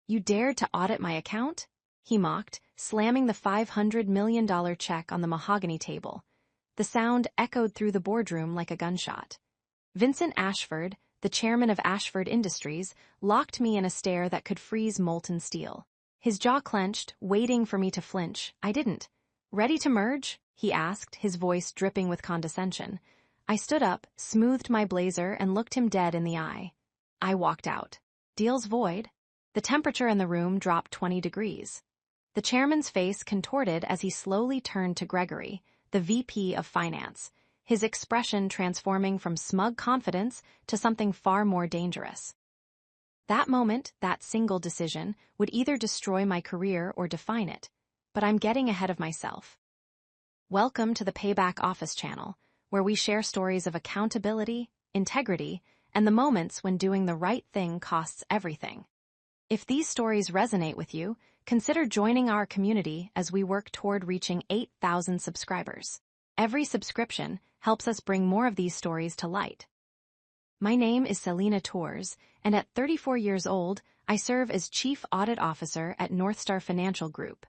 You dared to audit my account? He mocked, slamming the $500 million check on the mahogany table. The sound echoed through the boardroom like a gunshot. Vincent Ashford, the chairman of Ashford Industries, locked me in a stare that could freeze molten steel. His jaw clenched, waiting for me to flinch. I didn't. "Ready to merge?" he asked, his voice dripping with condescension. I stood up, smoothed my blazer, and looked him dead in the eye. I walked out. Deal's void. The temperature in the room dropped 20 degrees. The chairman's face contorted as he slowly turned to Gregory, the VP of Finance, his expression transforming from smug confidence to something far more dangerous. That moment, that single decision, would either destroy my career or define it, but I'm getting ahead of myself. Welcome to the Payback Office channel, where we share stories of accountability, integrity, and the moments when doing the right thing costs everything. If these stories resonate with you, consider joining our community as we work toward reaching 8,000 subscribers. Every subscription helps us bring more of these stories to light. My name is Selena Torres, and at 34 years old, I serve as Chief Audit Officer at Northstar Financial Group.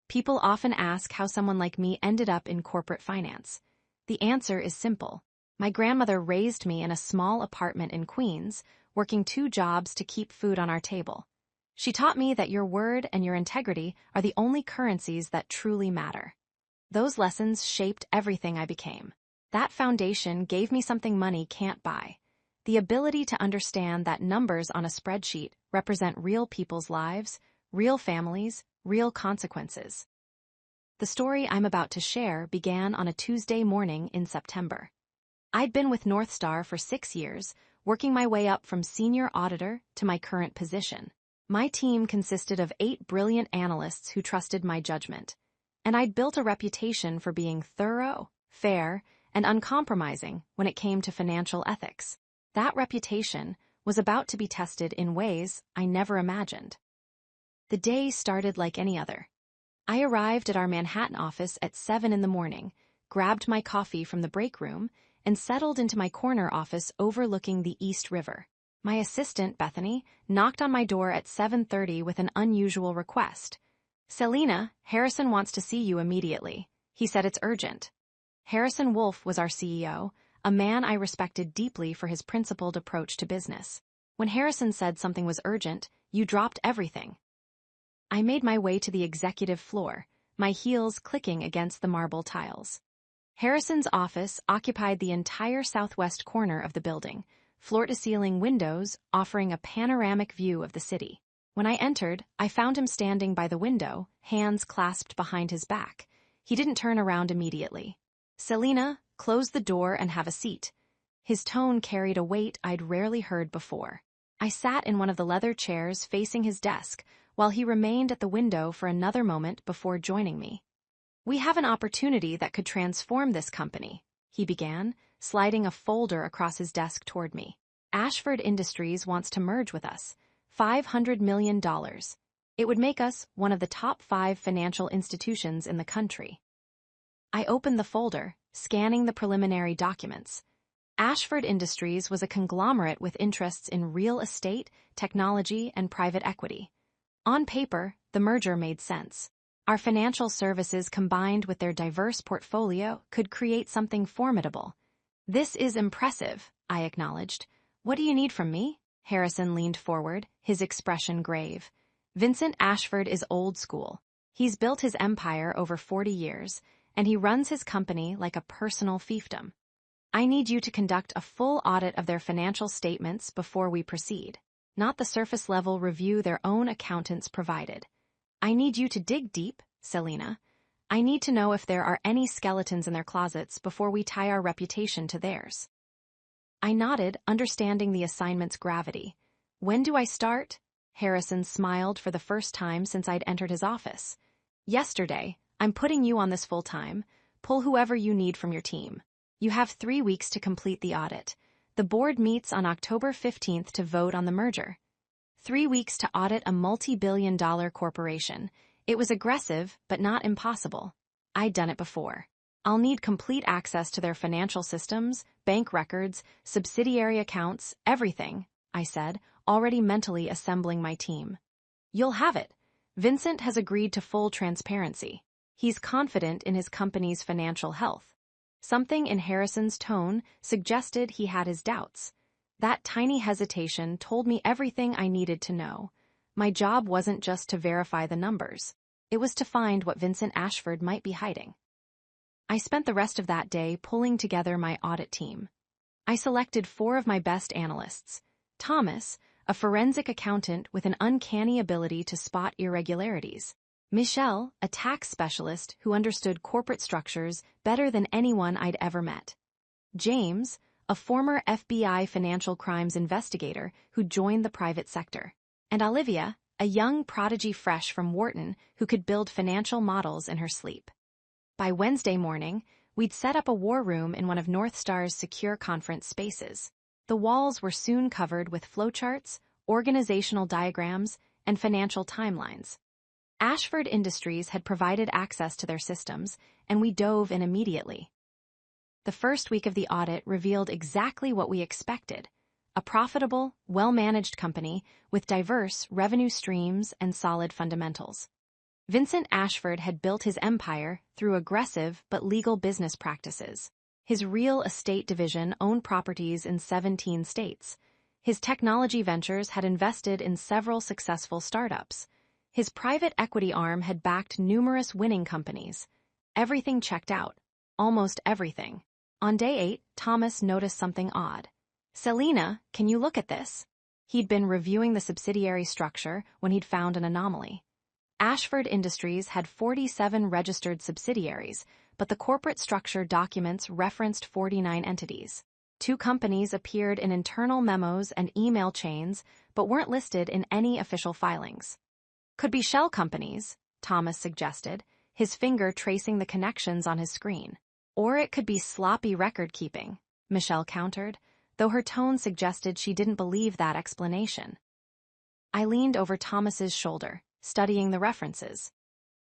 People often ask how someone like me ended up in corporate finance. The answer is simple. My grandmother raised me in a small apartment in Queens, working 2 jobs to keep food on our table. She taught me that your word and your integrity are the only currencies that truly matter. Those lessons shaped everything I became. That foundation gave me something money can't buy: the ability to understand that numbers on a spreadsheet represent real people's lives, real families, real consequences. The story I'm about to share began on a Tuesday morning in September. I'd been with Northstar for 6 years, working my way up from senior auditor to my current position. My team consisted of 8 brilliant analysts who trusted my judgment, and I'd built a reputation for being thorough, fair, and uncompromising when it came to financial ethics. That reputation was about to be tested in ways I never imagined. The day started like any other. I arrived at our Manhattan office at 7 in the morning, grabbed my coffee from the break room, and settled into my corner office overlooking the East River. My assistant, Bethany, knocked on my door at 7:30 with an unusual request. "Selena, Harrison wants to see you immediately. He said it's urgent." Harrison Wolfe was our CEO, a man I respected deeply for his principled approach to business. When Harrison said something was urgent, you dropped everything. I made my way to the executive floor, my heels clicking against the marble tiles. Harrison's office occupied the entire southwest corner of the building, floor-to-ceiling windows offering a panoramic view of the city. When I entered, I found him standing by the window, hands clasped behind his back. He didn't turn around immediately. "Selena, close the door and have a seat." His tone carried a weight I'd rarely heard before. I sat in one of the leather chairs facing his desk, while he remained at the window for another moment before joining me. "We have an opportunity that could transform this company," he began, sliding a folder across his desk toward me. "Ashford Industries wants to merge with us. $500 million. It would make us one of the top 5 financial institutions in the country." I opened the folder, scanning the preliminary documents. Ashford Industries was a conglomerate with interests in real estate, technology, and private equity. On paper, the merger made sense. Our financial services combined with their diverse portfolio could create something formidable. "This is impressive," I acknowledged. "What do you need from me?" Harrison leaned forward, his expression grave. "Vincent Ashford is old school. He's built his empire over 40 years, and he runs his company like a personal fiefdom. I need you to conduct a full audit of their financial statements before we proceed, not the surface-level review their own accountants provided. I need you to dig deep, Selena. I need to know if there are any skeletons in their closets before we tie our reputation to theirs." I nodded, understanding the assignment's gravity. "When do I start?" Harrison smiled for the first time since I'd entered his office. "Yesterday. I'm putting you on this full-time. Pull whoever you need from your team. You have 3 weeks to complete the audit. The board meets on October 15th to vote on the merger. 3 weeks to audit a multi-billion-dollar corporation. It was aggressive, but not impossible. I'd done it before. I'll need complete access to their financial systems, bank records, subsidiary accounts, everything," I said, already mentally assembling my team. You'll have it. Vincent has agreed to full transparency. He's confident in his company's financial health. Something in Harrison's tone suggested he had his doubts. That tiny hesitation told me everything I needed to know. My job wasn't just to verify the numbers. It was to find what Vincent Ashford might be hiding. I spent the rest of that day pulling together my audit team. I selected 4 of my best analysts. Thomas, a forensic accountant with an uncanny ability to spot irregularities. Michelle, a tax specialist who understood corporate structures better than anyone I'd ever met. James, a former FBI financial crimes investigator who joined the private sector. And Olivia, a young prodigy fresh from Wharton who could build financial models in her sleep. By Wednesday morning, we'd set up a war room in one of Northstar's secure conference spaces. The walls were soon covered with flowcharts, organizational diagrams, and financial timelines. Ashford Industries had provided access to their systems, and we dove in immediately. The first week of the audit revealed exactly what we expected: a profitable, well-managed company with diverse revenue streams and solid fundamentals. Vincent Ashford had built his empire through aggressive but legal business practices. His real estate division owned properties in 17 states. His technology ventures had invested in several successful startups. His private equity arm had backed numerous winning companies. Everything checked out. Almost everything. On day 8, Thomas noticed something odd. "Selena, can you look at this?" He'd been reviewing the subsidiary structure when he'd found an anomaly. Ashford Industries had 47 registered subsidiaries, but the corporate structure documents referenced 49 entities. 2 companies appeared in internal memos and email chains, but weren't listed in any official filings. "Could be shell companies," Thomas suggested, his finger tracing the connections on his screen. "Or it could be sloppy record-keeping," Michelle countered, though her tone suggested she didn't believe that explanation. I leaned over Thomas's shoulder, studying the references.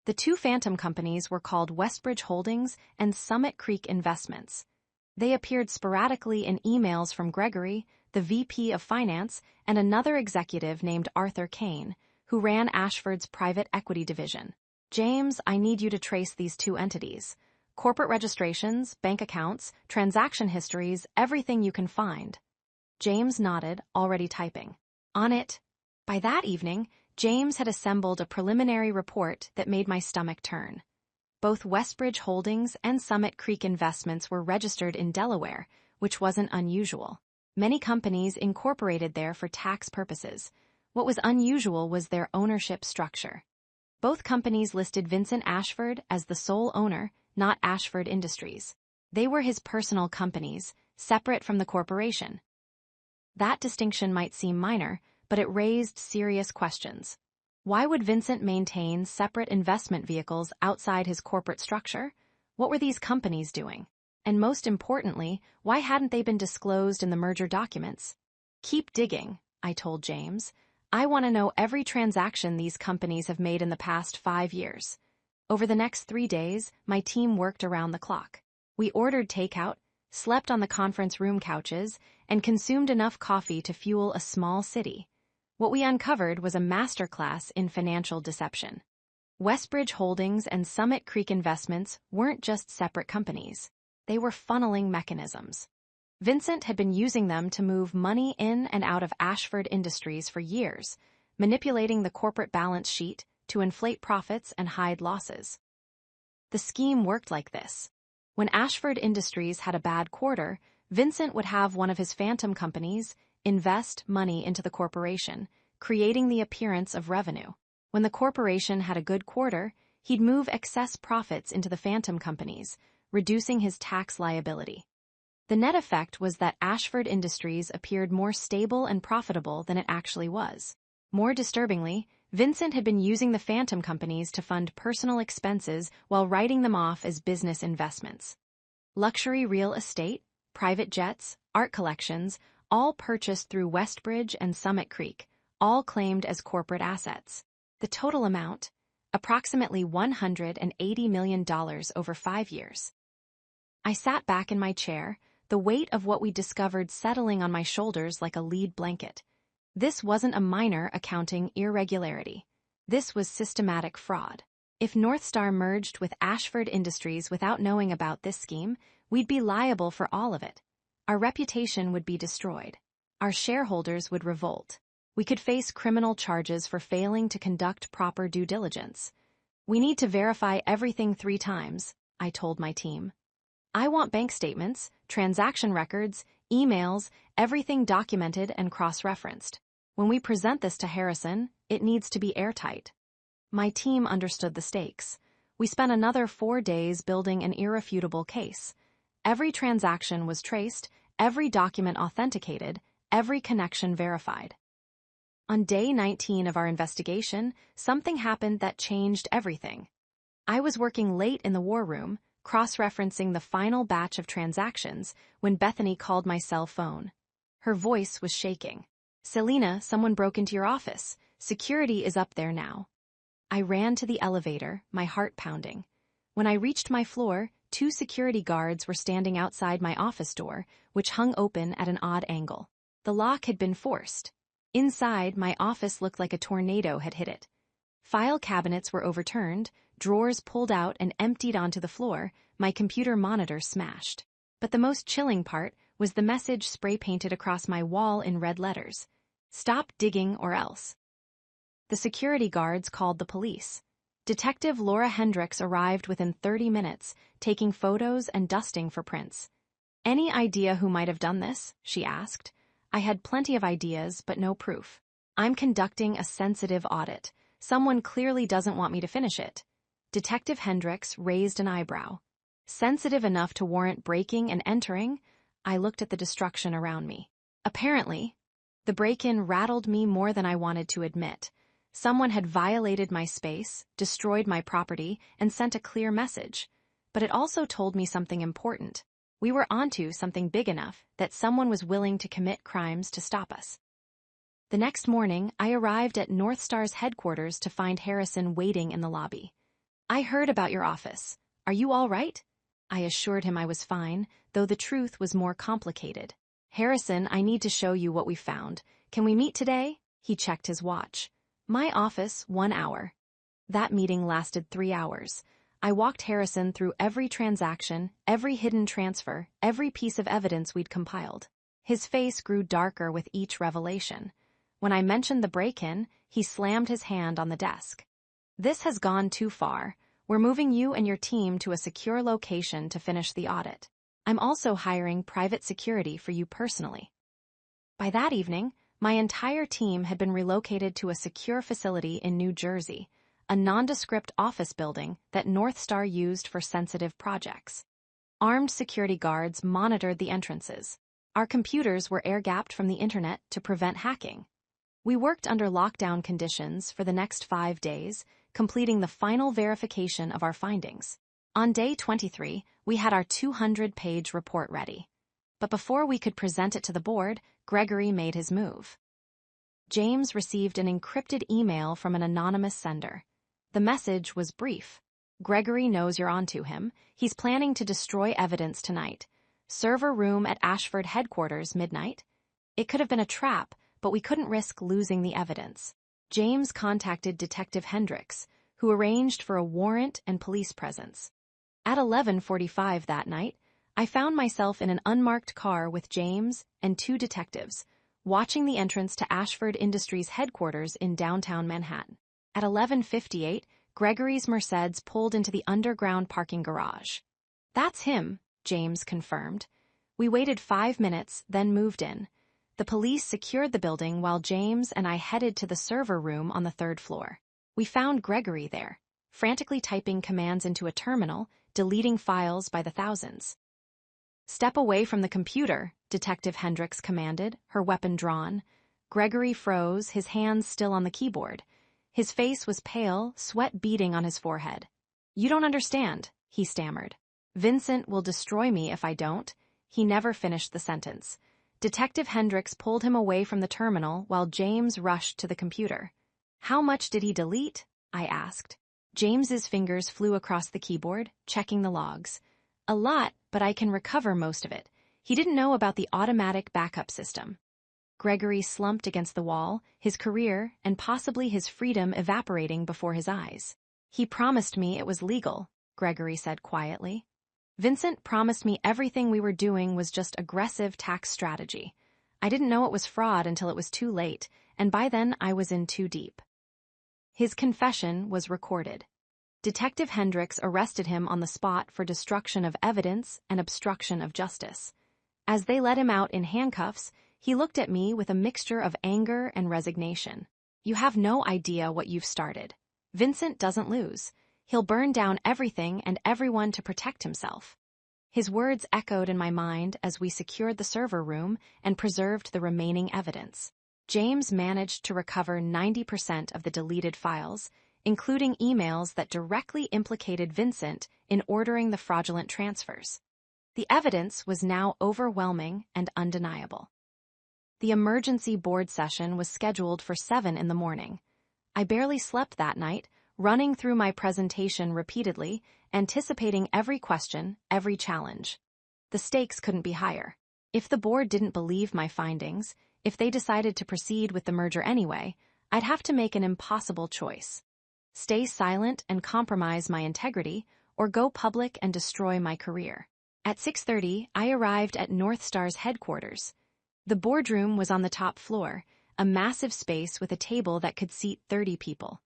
The 2 phantom companies were called Westbridge Holdings and Summit Creek Investments. They appeared sporadically in emails from Gregory, the VP of Finance, and another executive named Arthur Kane, who ran Ashford's private equity division. "James, I need you to trace these 2 entities. Corporate registrations, bank accounts, transaction histories, everything you can find." James nodded, already typing. On it. By that evening, James had assembled a preliminary report that made my stomach turn. Both Westbridge Holdings and Summit Creek Investments were registered in Delaware, which wasn't unusual. Many companies incorporated there for tax purposes. What was unusual was their ownership structure. Both companies listed Vincent Ashford as the sole owner, not Ashford Industries. They were his personal companies, separate from the corporation. That distinction might seem minor, but it raised serious questions. Why would Vincent maintain separate investment vehicles outside his corporate structure? What were these companies doing? And most importantly, why hadn't they been disclosed in the merger documents? "Keep digging," I told James. "I want to know every transaction these companies have made in the past 5 years." Over the next 3 days, my team worked around the clock. We ordered takeout, slept on the conference room couches, and consumed enough coffee to fuel a small city. What we uncovered was a masterclass in financial deception. Westbridge Holdings and Summit Creek Investments weren't just separate companies. They were funneling mechanisms. Vincent had been using them to move money in and out of Ashford Industries for years, manipulating the corporate balance sheet to inflate profits and hide losses. The scheme worked like this. When Ashford Industries had a bad quarter, Vincent would have one of his phantom companies invest money into the corporation, creating the appearance of revenue. When the corporation had a good quarter, he'd move excess profits into the phantom companies, reducing his tax liability. The net effect was that Ashford Industries appeared more stable and profitable than it actually was. More disturbingly, Vincent had been using the phantom companies to fund personal expenses while writing them off as business investments. Luxury real estate, private jets, art collections, all purchased through Westbridge and Summit Creek, all claimed as corporate assets. The total amount, approximately $180 million over 5 years. I sat back in my chair, the weight of what we discovered settling on my shoulders like a lead blanket. This wasn't a minor accounting irregularity. This was systematic fraud. If North Star merged with Ashford Industries without knowing about this scheme, we'd be liable for all of it. Our reputation would be destroyed. Our shareholders would revolt. We could face criminal charges for failing to conduct proper due diligence. We need to verify everything 3 times, I told my team. I want bank statements, transaction records, emails, everything documented and cross-referenced. When we present this to Harrison, it needs to be airtight. My team understood the stakes. We spent another 4 days building an irrefutable case. Every transaction was traced, every document authenticated, every connection verified. On day 19 of our investigation, something happened that changed everything. I was working late in the war room, cross-referencing the final batch of transactions, when Bethany called my cell phone. Her voice was shaking. "Selena, someone broke into your office. Security is up there now." I ran to the elevator, my heart pounding. When I reached my floor, 2 security guards were standing outside my office door, which hung open at an odd angle. The lock had been forced. Inside, my office looked like a tornado had hit it. File cabinets were overturned, drawers pulled out and emptied onto the floor, my computer monitor smashed. But the most chilling part was the message spray-painted across my wall in red letters. "Stop digging or else." The security guards called the police. Detective Laura Hendricks arrived within 30 minutes, taking photos and dusting for prints. "Any idea who might have done this?" she asked. I had plenty of ideas, but no proof. "I'm conducting a sensitive audit. Someone clearly doesn't want me to finish it." Detective Hendricks raised an eyebrow. "Sensitive enough to warrant breaking and entering?" I looked at the destruction around me. Apparently, the break-in rattled me more than I wanted to admit. Someone had violated my space, destroyed my property, and sent a clear message. But it also told me something important. We were onto something big enough that someone was willing to commit crimes to stop us. The next morning, I arrived at North Star's headquarters to find Harrison waiting in the lobby. "I heard about your office. Are you all right?" I assured him I was fine, though the truth was more complicated. "Harrison, I need to show you what we found. Can we meet today?" He checked his watch. "My office, 1 hour." That meeting lasted 3 hours. I walked Harrison through every transaction, every hidden transfer, every piece of evidence we'd compiled. His face grew darker with each revelation. When I mentioned the break-in, he slammed his hand on the desk. "This has gone too far. We're moving you and your team to a secure location to finish the audit. I'm also hiring private security for you personally." By that evening, my entire team had been relocated to a secure facility in New Jersey, a nondescript office building that North Star used for sensitive projects. Armed security guards monitored the entrances. Our computers were air-gapped from the internet to prevent hacking. We worked under lockdown conditions for the next 5 days, completing the final verification of our findings. On day 23, we had our 200-page report ready. But before we could present it to the board, Gregory made his move. James received an encrypted email from an anonymous sender. The message was brief. "Gregory knows you're onto him. He's planning to destroy evidence tonight. Server room at Ashford headquarters, midnight." It could have been a trap, but we couldn't risk losing the evidence. James contacted Detective Hendricks, who arranged for a warrant and police presence. At 11:45 that night, I found myself in an unmarked car with James and 2 detectives, watching the entrance to Ashford Industries headquarters in downtown Manhattan. At 11:58, Gregory's Mercedes pulled into the underground parking garage. "That's him," James confirmed. We waited 5 minutes, then moved in. The police secured the building while James and I headed to the server room on the 3rd floor. We found Gregory there, frantically typing commands into a terminal, deleting files by the thousands. "Step away from the computer," Detective Hendricks commanded, her weapon drawn. Gregory froze, his hands still on the keyboard. His face was pale, sweat beading on his forehead. "You don't understand," he stammered. "Vincent will destroy me if I don't." He never finished the sentence. Detective Hendricks pulled him away from the terminal while James rushed to the computer. "How much did he delete?" I asked. James's fingers flew across the keyboard, checking the logs. "A lot, but I can recover most of it. He didn't know about the automatic backup system." Gregory slumped against the wall, his career and possibly his freedom evaporating before his eyes. "He promised me it was legal," Gregory said quietly. "Vincent promised me everything we were doing was just aggressive tax strategy. I didn't know it was fraud until it was too late, and by then I was in too deep." His confession was recorded. Detective Hendricks arrested him on the spot for destruction of evidence and obstruction of justice. As they let him out in handcuffs, he looked at me with a mixture of anger and resignation. "You have no idea what you've started. Vincent doesn't lose. He'll burn down everything and everyone to protect himself." His words echoed in my mind as we secured the server room and preserved the remaining evidence. James managed to recover 90% of the deleted files, including emails that directly implicated Vincent in ordering the fraudulent transfers. The evidence was now overwhelming and undeniable. The emergency board session was scheduled for 7 in the morning. I barely slept that night, running through my presentation repeatedly, anticipating every question, every challenge. The stakes couldn't be higher. If the board didn't believe my findings, if they decided to proceed with the merger anyway, I'd have to make an impossible choice. Stay silent and compromise my integrity, or go public and destroy my career. At 6:30, I arrived at North Star's headquarters. The boardroom was on the top floor, a massive space with a table that could seat 30 people.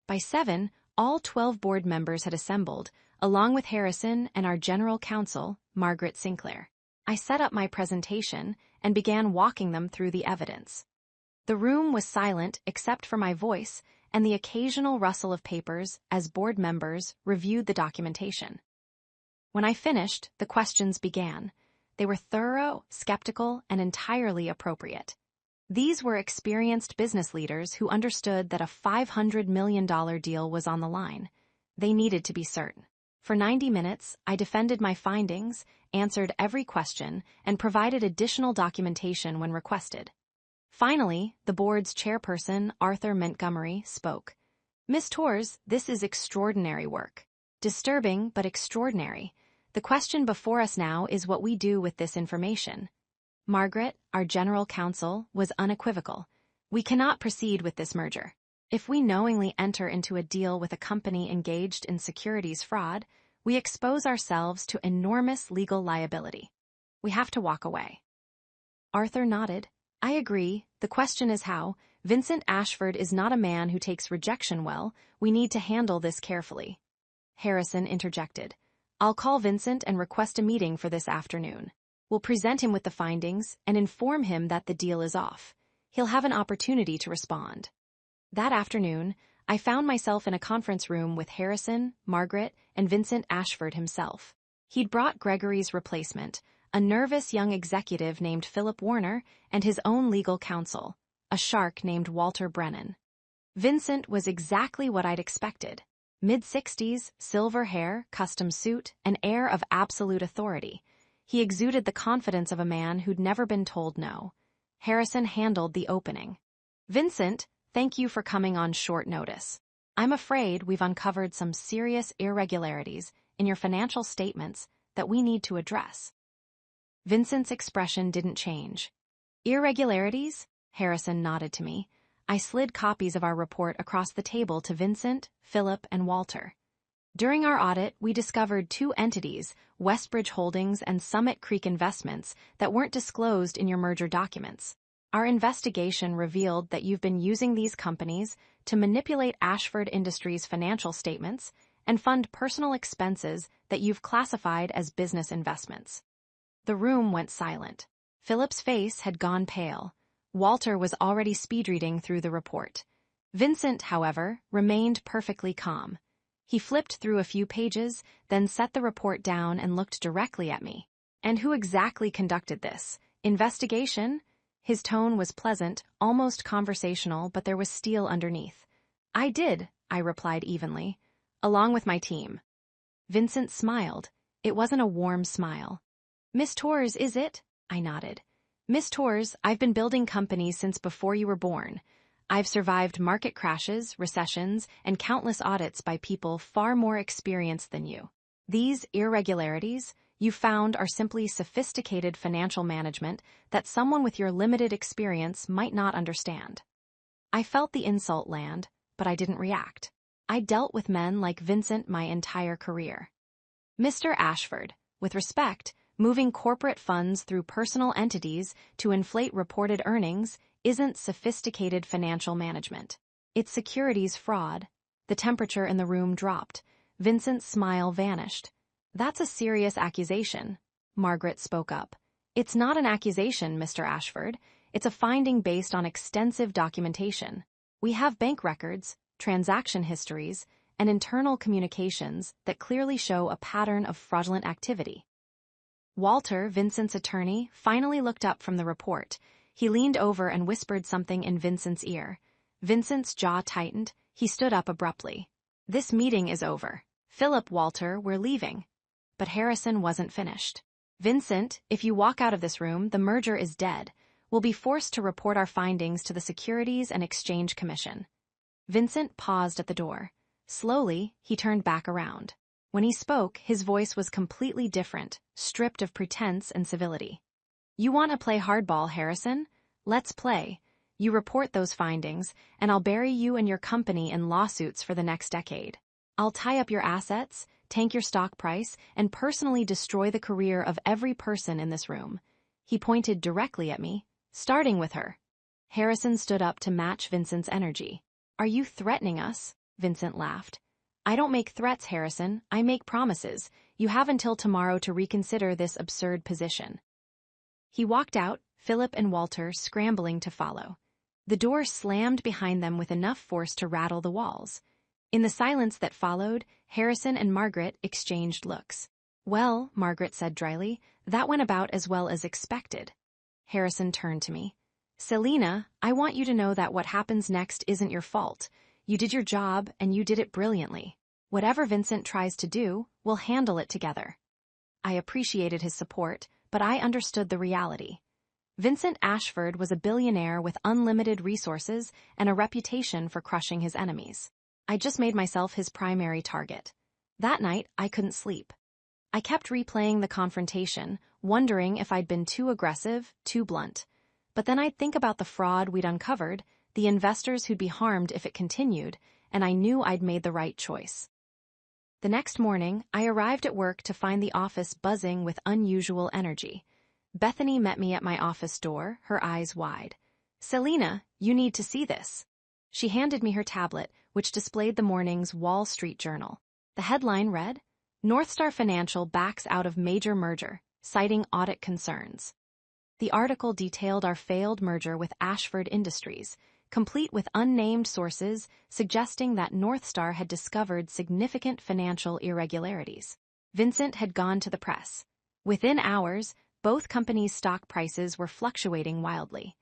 By 7, all 12 board members had assembled, along with Harrison and our general counsel, Margaret Sinclair. I set up my presentation and began walking them through the evidence. The room was silent except for my voice and the occasional rustle of papers as board members reviewed the documentation. When I finished, the questions began. They were thorough, skeptical, and entirely appropriate. These were experienced business leaders who understood that a $500 million deal was on the line. They needed to be certain. For 90 minutes, I defended my findings, answered every question, and provided additional documentation when requested. Finally, the board's chairperson, Arthur Montgomery, spoke. "Ms. Torres, this is extraordinary work. Disturbing, but extraordinary. The question before us now is what we do with this information." Margaret, our general counsel, was unequivocal. "We cannot proceed with this merger. If we knowingly enter into a deal with a company engaged in securities fraud, we expose ourselves to enormous legal liability. We have to walk away." Arthur nodded. "I agree. The question is how. Vincent Ashford is not a man who takes rejection well. We need to handle this carefully." Harrison interjected. "I'll call Vincent and request a meeting for this afternoon. We'll present him with the findings and inform him that the deal is off. He'll have an opportunity to respond." That afternoon, I found myself in a conference room with Harrison, Margaret, and Vincent Ashford himself. He'd brought Gregory's replacement, a nervous young executive named Philip Warner, and his own legal counsel, a shark named Walter Brennan. Vincent was exactly what I'd expected. Mid-60s, silver hair, custom suit, an air of absolute authority. He exuded the confidence of a man who'd never been told no. Harrison handled the opening. "Vincent, thank you for coming on short notice. I'm afraid we've uncovered some serious irregularities in your financial statements that we need to address." Vincent's expression didn't change. "Irregularities?" Harrison nodded to me. I slid copies of our report across the table to Vincent, Philip, and Walter. "During our audit, we discovered 2 entities, Westbridge Holdings and Summit Creek Investments, that weren't disclosed in your merger documents. Our investigation revealed that you've been using these companies to manipulate Ashford Industries' financial statements and fund personal expenses that you've classified as business investments." The room went silent. Philip's face had gone pale. Walter was already speed-reading through the report. Vincent, however, remained perfectly calm. He flipped through a few pages, then set the report down and looked directly at me. "And who exactly conducted this investigation?" His tone was pleasant, almost conversational, but there was steel underneath. "I did," I replied evenly, "along with my team." Vincent smiled. It wasn't a warm smile. "Miss Torres, is it?" I nodded. "Miss Torres, I've been building companies since before you were born. I've survived market crashes, recessions, and countless audits by people far more experienced than you. These irregularities, you found are simply sophisticated financial management that someone with your limited experience might not understand. I felt the insult land, but I didn't react. I dealt with men like Vincent my entire career. Mr. Ashford, with respect, moving corporate funds through personal entities to inflate reported earnings isn't sophisticated financial management. It's securities fraud. The temperature in the room dropped. Vincent's smile vanished. That's a serious accusation, Margaret spoke up. It's not an accusation, Mr. Ashford. It's a finding based on extensive documentation. We have bank records, transaction histories, and internal communications that clearly show a pattern of fraudulent activity. Walter, Vincent's attorney, finally looked up from the report. He leaned over and whispered something in Vincent's ear. Vincent's jaw tightened. He stood up abruptly. This meeting is over. Philip, Walter, we're leaving. But Harrison wasn't finished. Vincent, if you walk out of this room, the merger is dead. We'll be forced to report our findings to the Securities and Exchange Commission. Vincent paused at the door. Slowly, he turned back around. When he spoke, his voice was completely different, stripped of pretense and civility. You want to play hardball, Harrison? Let's play. You report those findings, and I'll bury you and your company in lawsuits for the next decade. I'll tie up your assets, tank your stock price, and personally destroy the career of every person in this room. He pointed directly at me, starting with her. Harrison stood up to match Vincent's energy. Are you threatening us? Vincent laughed. I don't make threats, Harrison. I make promises. You have until tomorrow to reconsider this absurd position. He walked out, Philip and Walter scrambling to follow. The door slammed behind them with enough force to rattle the walls. In the silence that followed, Harrison and Margaret exchanged looks. Well, Margaret said dryly, that went about as well as expected. Harrison turned to me. Selina, I want you to know that what happens next isn't your fault. You did your job, and you did it brilliantly. Whatever Vincent tries to do, we'll handle it together. I appreciated his support, but I understood the reality. Vincent Ashford was a billionaire with unlimited resources and a reputation for crushing his enemies. I just made myself his primary target. That night, I couldn't sleep. I kept replaying the confrontation, wondering if I'd been too aggressive, too blunt. But then I'd think about the fraud we'd uncovered, the investors who'd be harmed if it continued, and I knew I'd made the right choice. The next morning, I arrived at work to find the office buzzing with unusual energy. Bethany met me at my office door, her eyes wide. Selina, you need to see this. She handed me her tablet, which displayed the morning's Wall Street Journal. The headline read, Northstar Financial backs out of major merger, citing audit concerns. The article detailed our failed merger with Ashford Industries, complete with unnamed sources suggesting that Northstar had discovered significant financial irregularities. Vincent had gone to the press. Within hours, both companies' stock prices were fluctuating wildly.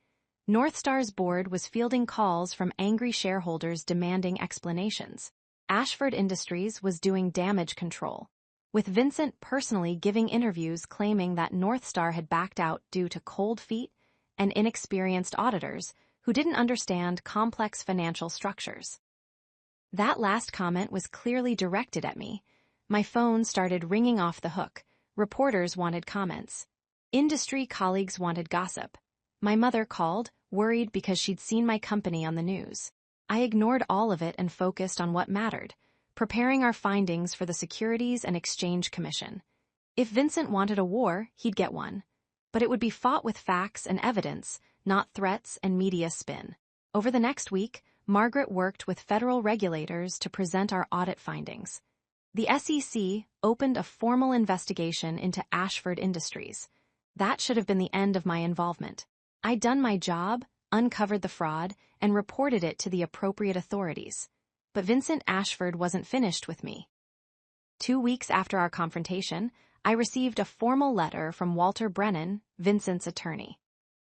Northstar's board was fielding calls from angry shareholders demanding explanations. Ashford Industries was doing damage control, with Vincent personally giving interviews claiming that Northstar had backed out due to cold feet and inexperienced auditors who didn't understand complex financial structures. That last comment was clearly directed at me. My phone started ringing off the hook. Reporters wanted comments. Industry colleagues wanted gossip. My mother called, worried because she'd seen my company on the news. I ignored all of it and focused on what mattered, preparing our findings for the Securities and Exchange Commission. If Vincent wanted a war, he'd get one. But it would be fought with facts and evidence, not threats and media spin. Over the next week, Margaret worked with federal regulators to present our audit findings. The SEC opened a formal investigation into Ashford Industries. That should have been the end of my involvement. I'd done my job, uncovered the fraud, and reported it to the appropriate authorities. But Vincent Ashford wasn't finished with me. 2 weeks after our confrontation, I received a formal letter from Walter Brennan, Vincent's attorney.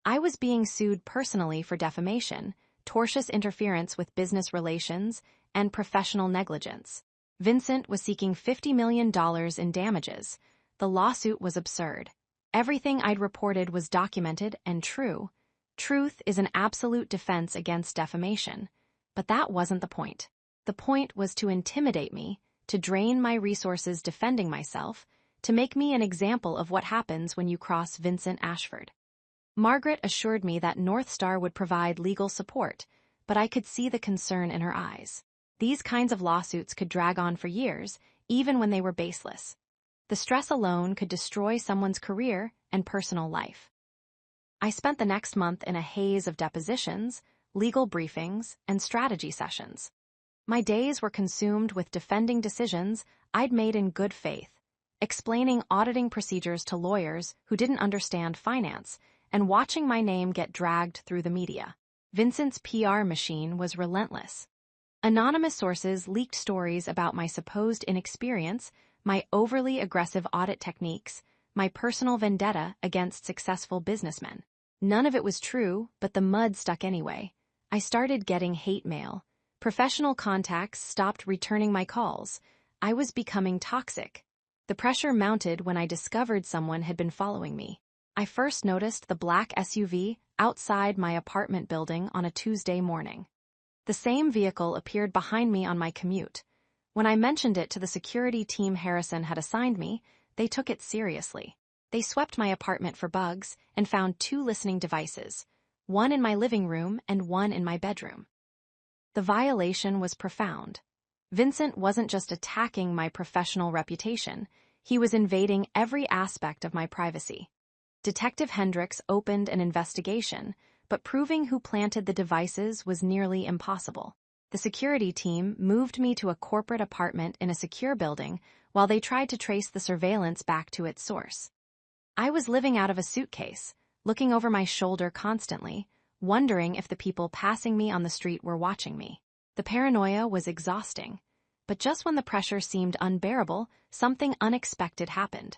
I was being sued personally for defamation, tortious interference with business relations, and professional negligence. Vincent was seeking $50 million in damages. The lawsuit was absurd. Everything I'd reported was documented and true. Truth is an absolute defense against defamation. But that wasn't the point. The point was to intimidate me, to drain my resources defending myself, to make me an example of what happens when you cross Vincent Ashford. Margaret assured me that North Star would provide legal support, but I could see the concern in her eyes. These kinds of lawsuits could drag on for years, even when they were baseless. The stress alone could destroy someone's career and personal life. I spent the next month in a haze of depositions, legal briefings, and strategy sessions. My days were consumed with defending decisions I'd made in good faith, explaining auditing procedures to lawyers who didn't understand finance, and watching my name get dragged through the media. Vincent's PR machine was relentless. Anonymous sources leaked stories about my supposed inexperience, my overly aggressive audit techniques, my personal vendetta against successful businessmen. None of it was true, but the mud stuck anyway. I started getting hate mail. Professional contacts stopped returning my calls. I was becoming toxic. The pressure mounted when I discovered someone had been following me. I first noticed the black SUV outside my apartment building on a Tuesday morning. The same vehicle appeared behind me on my commute. When I mentioned it to the security team Harrison had assigned me, they took it seriously. They swept my apartment for bugs and found 2 listening devices, one in my living room and one in my bedroom. The violation was profound. Vincent wasn't just attacking my professional reputation, he was invading every aspect of my privacy. Detective Hendricks opened an investigation, but proving who planted the devices was nearly impossible. The security team moved me to a corporate apartment in a secure building while they tried to trace the surveillance back to its source. I was living out of a suitcase, looking over my shoulder constantly, wondering if the people passing me on the street were watching me. The paranoia was exhausting, but just when the pressure seemed unbearable, something unexpected happened.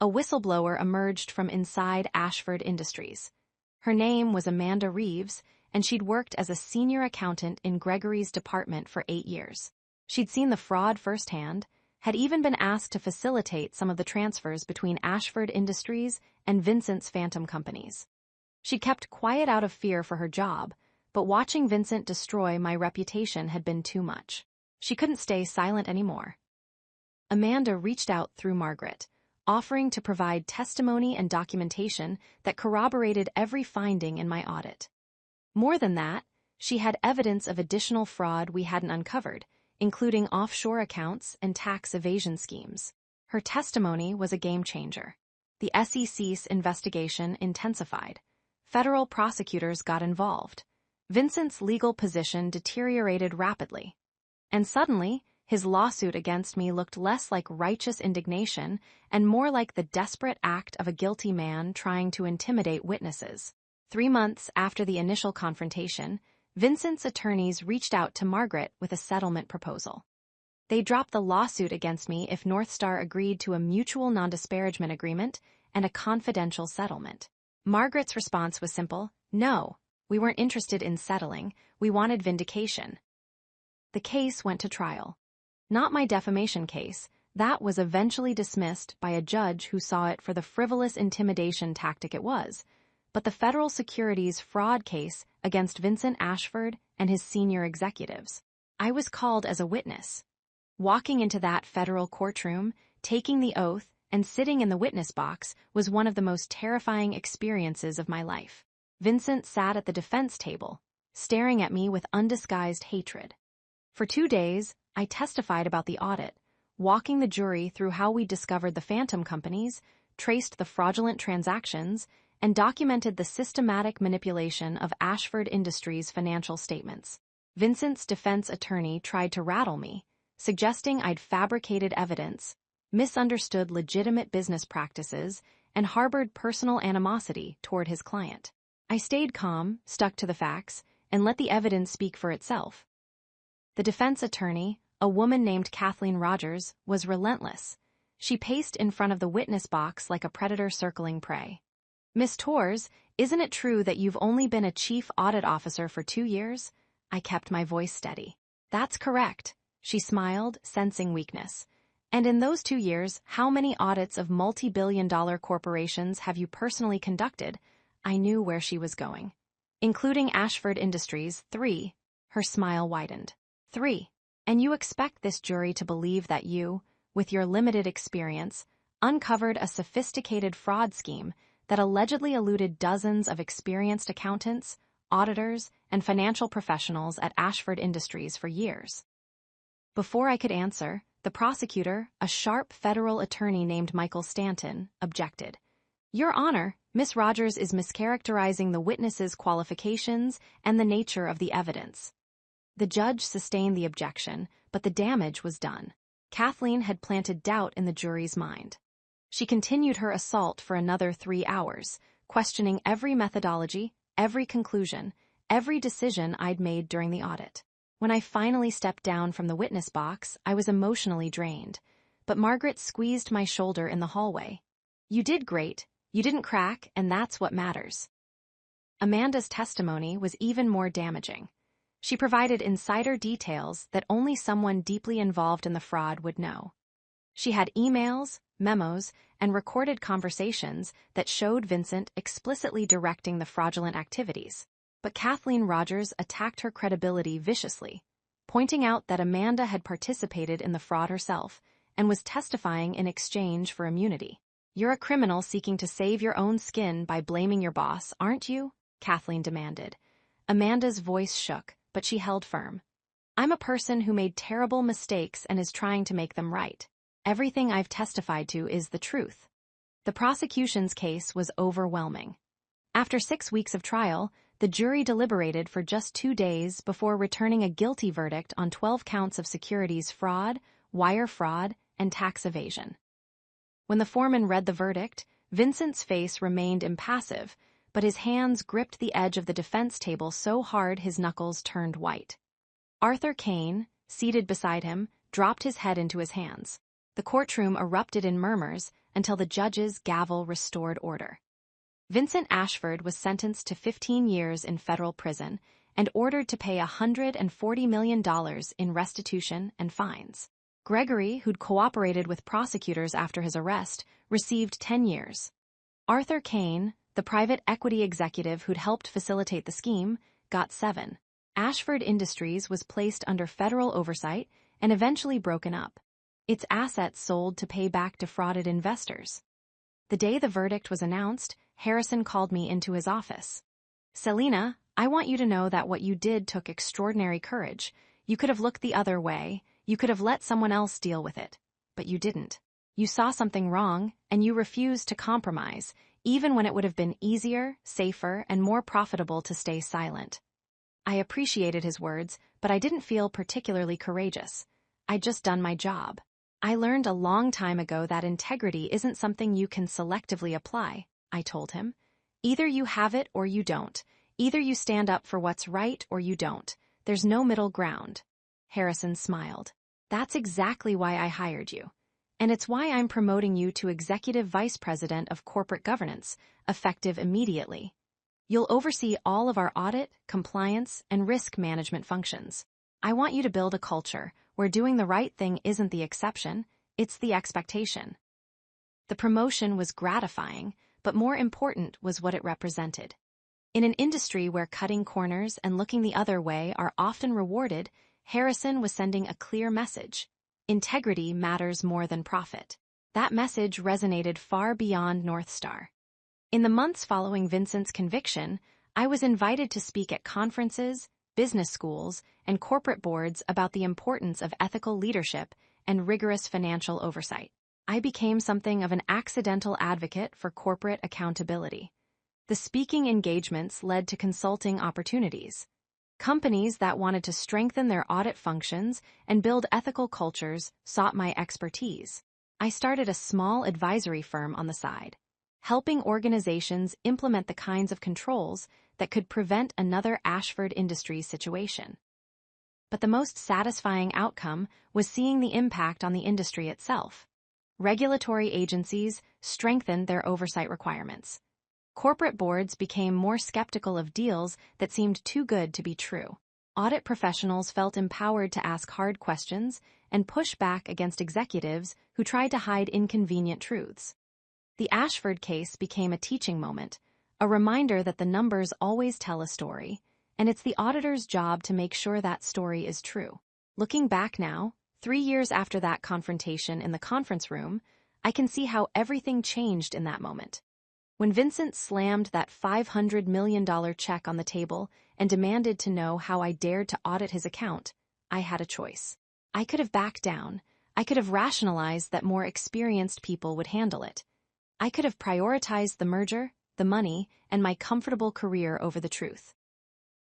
A whistleblower emerged from inside Ashford Industries. Her name was Amanda Reeves, and she'd worked as a senior accountant in Gregory's department for 8 years. She'd seen the fraud firsthand, had even been asked to facilitate some of the transfers between Ashford Industries and Vincent's phantom companies. She kept quiet out of fear for her job, but watching Vincent destroy my reputation had been too much. She couldn't stay silent anymore. Amanda reached out through Margaret, offering to provide testimony and documentation that corroborated every finding in my audit. More than that, she had evidence of additional fraud we hadn't uncovered, including offshore accounts and tax evasion schemes. Her testimony was a game changer. The SEC's investigation intensified. Federal prosecutors got involved. Vincent's legal position deteriorated rapidly. And suddenly, his lawsuit against me looked less like righteous indignation and more like the desperate act of a guilty man trying to intimidate witnesses. 3 months after the initial confrontation, Vincent's attorneys reached out to Margaret with a settlement proposal. They dropped the lawsuit against me if North Star agreed to a mutual non-disparagement agreement and a confidential settlement. Margaret's response was simple: no, we weren't interested in settling, we wanted vindication. The case went to trial. Not my defamation case, that was eventually dismissed by a judge who saw it for the frivolous intimidation tactic it was, but the federal securities fraud case against Vincent Ashford and his senior executives. I was called as a witness. Walking into that federal courtroom, taking the oath, and sitting in the witness box was one of the most terrifying experiences of my life. Vincent sat at the defense table, staring at me with undisguised hatred. For 2 days, I testified about the audit, walking the jury through how we discovered the phantom companies, traced the fraudulent transactions, and documented the systematic manipulation of Ashford Industries' financial statements. Vincent's defense attorney tried to rattle me, suggesting I'd fabricated evidence, misunderstood legitimate business practices, and harbored personal animosity toward his client. I stayed calm, stuck to the facts, and let the evidence speak for itself. The defense attorney, a woman named Kathleen Rogers, was relentless. She paced in front of the witness box like a predator circling prey. "Miss Torres, isn't it true that you've only been a chief audit officer for 2 years?" I kept my voice steady. "That's correct," she smiled, sensing weakness. "And in those 2 years, how many audits of multi-billion-dollar corporations have you personally conducted?" I knew where she was going. "Including Ashford Industries, 3. Her smile widened. 3. And you expect this jury to believe that you, with your limited experience, uncovered a sophisticated fraud scheme that allegedly eluded dozens of experienced accountants, auditors, and financial professionals at Ashford Industries for years. Before I could answer, the prosecutor, a sharp federal attorney named Michael Stanton, objected. "Your Honor, Miss Rogers is mischaracterizing the witness's qualifications and the nature of the evidence." The judge sustained the objection, but the damage was done. Kathleen had planted doubt in the jury's mind. She continued her assault for another 3 hours, questioning every methodology, every conclusion, every decision I'd made during the audit. When I finally stepped down from the witness box, I was emotionally drained, but Margaret squeezed my shoulder in the hallway. "You did great. You didn't crack, and that's what matters." Amanda's testimony was even more damaging. She provided insider details that only someone deeply involved in the fraud would know. She had emails, memos, and recorded conversations that showed Vincent explicitly directing the fraudulent activities. But Kathleen Rogers attacked her credibility viciously, pointing out that Amanda had participated in the fraud herself and was testifying in exchange for immunity. "You're a criminal seeking to save your own skin by blaming your boss, aren't you?" Kathleen demanded. Amanda's voice shook, but she held firm. "I'm a person who made terrible mistakes and is trying to make them right. Everything I've testified to is the truth." The prosecution's case was overwhelming. After 6 weeks of trial, the jury deliberated for just 2 days before returning a guilty verdict on 12 counts of securities fraud, wire fraud, and tax evasion. When the foreman read the verdict, Vincent's face remained impassive, but his hands gripped the edge of the defense table so hard his knuckles turned white. Arthur Kane, seated beside him, dropped his head into his hands. The courtroom erupted in murmurs until the judge's gavel restored order. Vincent Ashford was sentenced to 15 years in federal prison and ordered to pay $140 million in restitution and fines. Gregory, who'd cooperated with prosecutors after his arrest, received 10 years. Arthur Kane, the private equity executive who'd helped facilitate the scheme, got 7. Ashford Industries was placed under federal oversight and eventually broken up. Its assets sold to pay back defrauded investors. The day the verdict was announced, Harrison called me into his office. "Selena, I want you to know that what you did took extraordinary courage. You could have looked the other way. You could have let someone else deal with it. But you didn't. You saw something wrong, and you refused to compromise, even when it would have been easier, safer, and more profitable to stay silent." I appreciated his words, but I didn't feel particularly courageous. I'd just done my job. "I learned a long time ago that integrity isn't something you can selectively apply," I told him. "Either you have it or you don't. Either you stand up for what's right or you don't. There's no middle ground." Harrison smiled. "That's exactly why I hired you. And it's why I'm promoting you to Executive Vice President of Corporate Governance, effective immediately. You'll oversee all of our audit, compliance, and risk management functions. I want you to build a culture where doing the right thing isn't the exception, it's the expectation." The promotion was gratifying, but more important was what it represented. In an industry where cutting corners and looking the other way are often rewarded, Harrison was sending a clear message. Integrity matters more than profit. That message resonated far beyond North Star. In the months following Vincent's conviction, I was invited to speak at conferences, business schools, and corporate boards about the importance of ethical leadership and rigorous financial oversight. I became something of an accidental advocate for corporate accountability. The speaking engagements led to consulting opportunities. Companies that wanted to strengthen their audit functions and build ethical cultures sought my expertise. I started a small advisory firm on the side, helping organizations implement the kinds of controls that could prevent another Ashford Industries situation. But the most satisfying outcome was seeing the impact on the industry itself. Regulatory agencies strengthened their oversight requirements. Corporate boards became more skeptical of deals that seemed too good to be true. Audit professionals felt empowered to ask hard questions and push back against executives who tried to hide inconvenient truths. The Ashford case became a teaching moment, a reminder that the numbers always tell a story, and it's the auditor's job to make sure that story is true. Looking back now, 3 years after that confrontation in the conference room, I can see how everything changed in that moment. When Vincent slammed that $500 million check on the table and demanded to know how I dared to audit his account, I had a choice. I could have backed down. I could have rationalized that more experienced people would handle it. I could have prioritized the merger, the money, and my comfortable career over the truth.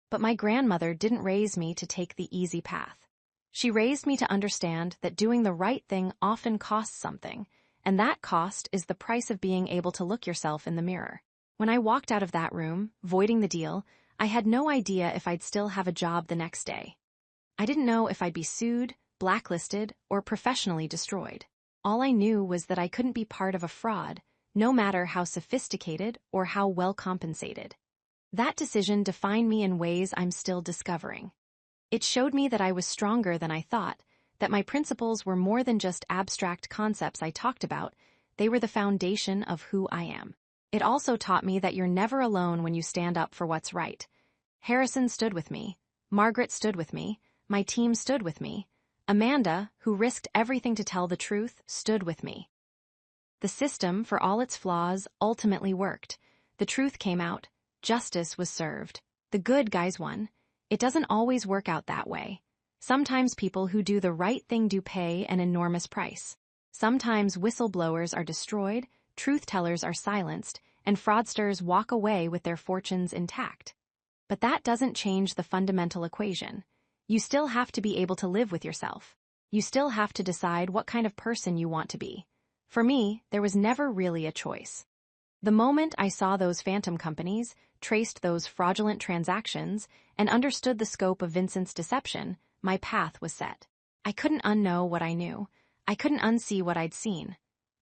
But my grandmother didn't raise me to take the easy path. She raised me to understand that doing the right thing often costs something, and that cost is the price of being able to look yourself in the mirror. When I walked out of that room, voiding the deal, I had no idea if I'd still have a job the next day. I didn't know if I'd be sued, blacklisted, or professionally destroyed. All I knew was that I couldn't be part of a fraud, no matter how sophisticated or how well compensated. That decision defined me in ways I'm still discovering. It showed me that I was stronger than I thought, that my principles were more than just abstract concepts I talked about, they were the foundation of who I am. It also taught me that you're never alone when you stand up for what's right. Harrison stood with me. Margaret stood with me. My team stood with me. Amanda, who risked everything to tell the truth, stood with me. The system, for all its flaws, ultimately worked. The truth came out. Justice was served. The good guys won. It doesn't always work out that way. Sometimes people who do the right thing do pay an enormous price. Sometimes whistleblowers are destroyed, truth-tellers are silenced, and fraudsters walk away with their fortunes intact. But that doesn't change the fundamental equation. You still have to be able to live with yourself. You still have to decide what kind of person you want to be. For me, there was never really a choice. The moment I saw those phantom companies, traced those fraudulent transactions, and understood the scope of Vincent's deception, my path was set. I couldn't unknow what I knew. I couldn't unsee what I'd seen.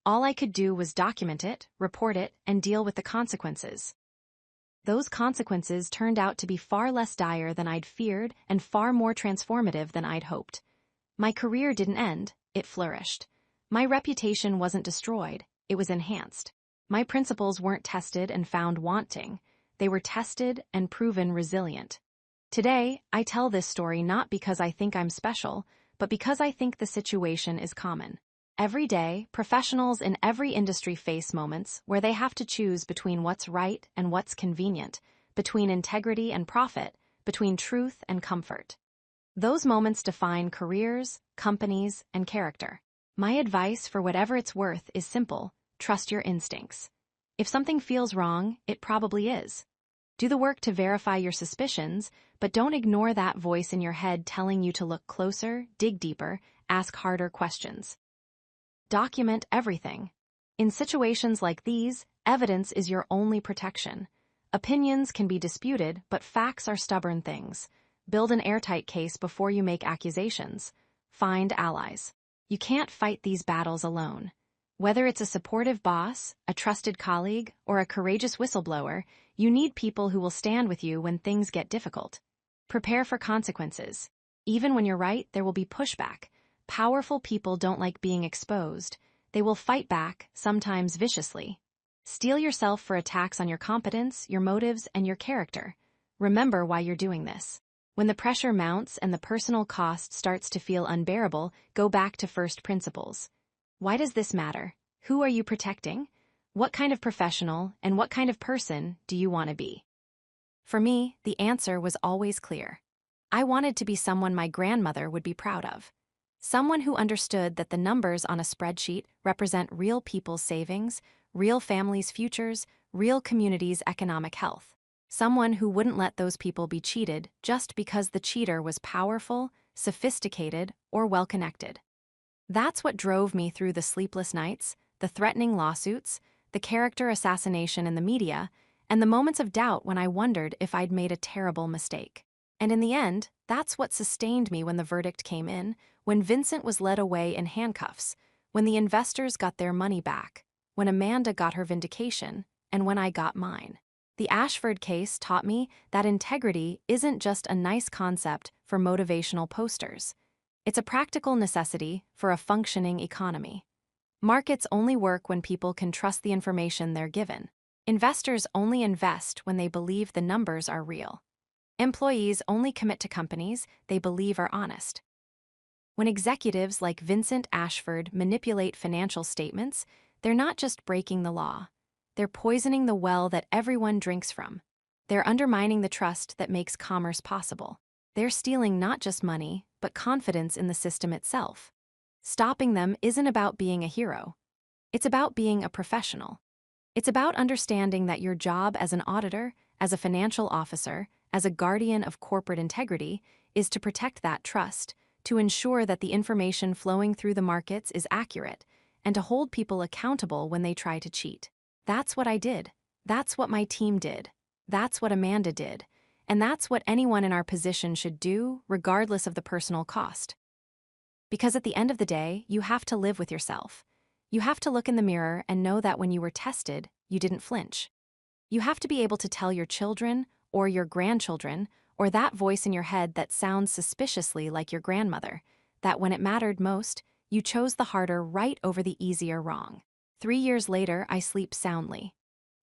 All I could do was document it, report it, and deal with the consequences. Those consequences turned out to be far less dire than I'd feared and far more transformative than I'd hoped. My career didn't end, it flourished. My reputation wasn't destroyed, it was enhanced. My principles weren't tested and found wanting. They were tested and proven resilient. Today, I tell this story not because I think I'm special, but because I think the situation is common. Every day, professionals in every industry face moments where they have to choose between what's right and what's convenient, between integrity and profit, between truth and comfort. Those moments define careers, companies, and character. My advice, for whatever it's worth, is simple: trust your instincts. If something feels wrong, it probably is. Do the work to verify your suspicions, but don't ignore that voice in your head telling you to look closer, dig deeper, ask harder questions. Document everything. In situations like these, evidence is your only protection. Opinions can be disputed, but facts are stubborn things. Build an airtight case before you make accusations. Find allies. You can't fight these battles alone. Whether it's a supportive boss, a trusted colleague, or a courageous whistleblower, you need people who will stand with you when things get difficult. Prepare for consequences. Even when you're right, there will be pushback. Powerful people don't like being exposed. They will fight back, sometimes viciously. Steel yourself for attacks on your competence, your motives, and your character. Remember why you're doing this. When the pressure mounts and the personal cost starts to feel unbearable, go back to first principles. Why does this matter? Who are you protecting? What kind of professional and what kind of person do you want to be? For me, the answer was always clear. I wanted to be someone my grandmother would be proud of. Someone who understood that the numbers on a spreadsheet represent real people's savings, real families' futures, real communities' economic health. Someone who wouldn't let those people be cheated just because the cheater was powerful, sophisticated, or well-connected. That's what drove me through the sleepless nights, the threatening lawsuits, the character assassination in the media, and the moments of doubt when I wondered if I'd made a terrible mistake. And in the end, that's what sustained me when the verdict came in, when Vincent was led away in handcuffs, when the investors got their money back, when Amanda got her vindication, and when I got mine. The Ashford case taught me that integrity isn't just a nice concept for motivational posters. It's a practical necessity for a functioning economy. Markets only work when people can trust the information they're given. Investors only invest when they believe the numbers are real. Employees only commit to companies they believe are honest. When executives like Vincent Ashford manipulate financial statements, they're not just breaking the law. They're poisoning the well that everyone drinks from. They're undermining the trust that makes commerce possible. They're stealing not just money, but confidence in the system itself. Stopping them isn't about being a hero. It's about being a professional. It's about understanding that your job as an auditor, as a financial officer, as a guardian of corporate integrity, is to protect that trust, to ensure that the information flowing through the markets is accurate, and to hold people accountable when they try to cheat. That's what I did. That's what my team did. That's what Amanda did. And that's what anyone in our position should do, regardless of the personal cost. Because at the end of the day, you have to live with yourself. You have to look in the mirror and know that when you were tested, you didn't flinch. You have to be able to tell your children, or your grandchildren, or that voice in your head that sounds suspiciously like your grandmother, that when it mattered most, you chose the harder right over the easier wrong. 3 years later, I sleep soundly.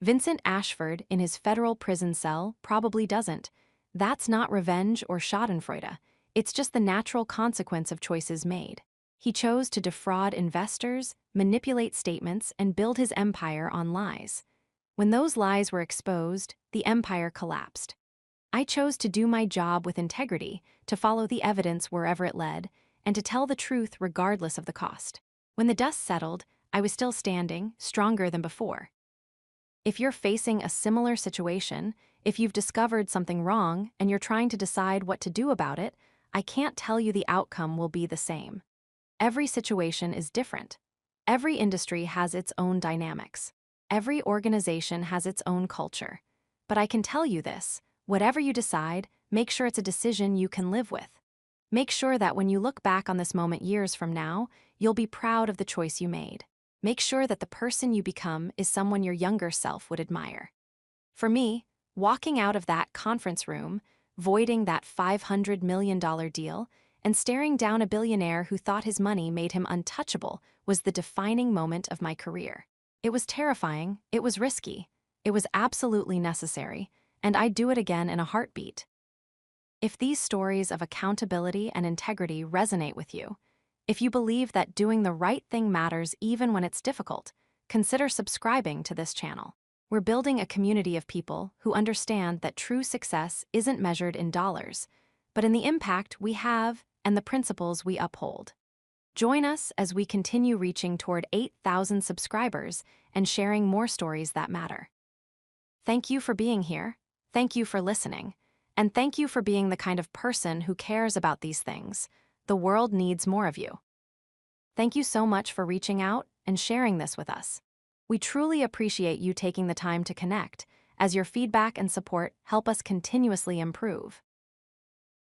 Vincent Ashford, in his federal prison cell, probably doesn't. That's not revenge or schadenfreude. It's just the natural consequence of choices made. He chose to defraud investors, manipulate statements, and build his empire on lies. When those lies were exposed, the empire collapsed. I chose to do my job with integrity, to follow the evidence wherever it led, and to tell the truth regardless of the cost. When the dust settled, I was still standing, stronger than before. If you're facing a similar situation, if you've discovered something wrong and you're trying to decide what to do about it, I can't tell you the outcome will be the same. Every situation is different. Every industry has its own dynamics. Every organization has its own culture. But I can tell you this, whatever you decide, make sure it's a decision you can live with. Make sure that when you look back on this moment years from now, you'll be proud of the choice you made. Make sure that the person you become is someone your younger self would admire. For me, walking out of that conference room, voiding that $500 million deal, and staring down a billionaire who thought his money made him untouchable was the defining moment of my career. It was terrifying, it was risky, it was absolutely necessary, and I'd do it again in a heartbeat. If these stories of accountability and integrity resonate with you, if you believe that doing the right thing matters even when it's difficult, consider subscribing to this channel. We're building a community of people who understand that true success isn't measured in dollars, but in the impact we have and the principles we uphold. Join us as we continue reaching toward 8,000 subscribers and sharing more stories that matter. Thank you for being here, thank you for listening, and thank you for being the kind of person who cares about these things. The world needs more of you. Thank you so much for reaching out and sharing this with us. We truly appreciate you taking the time to connect, as your feedback and support help us continuously improve.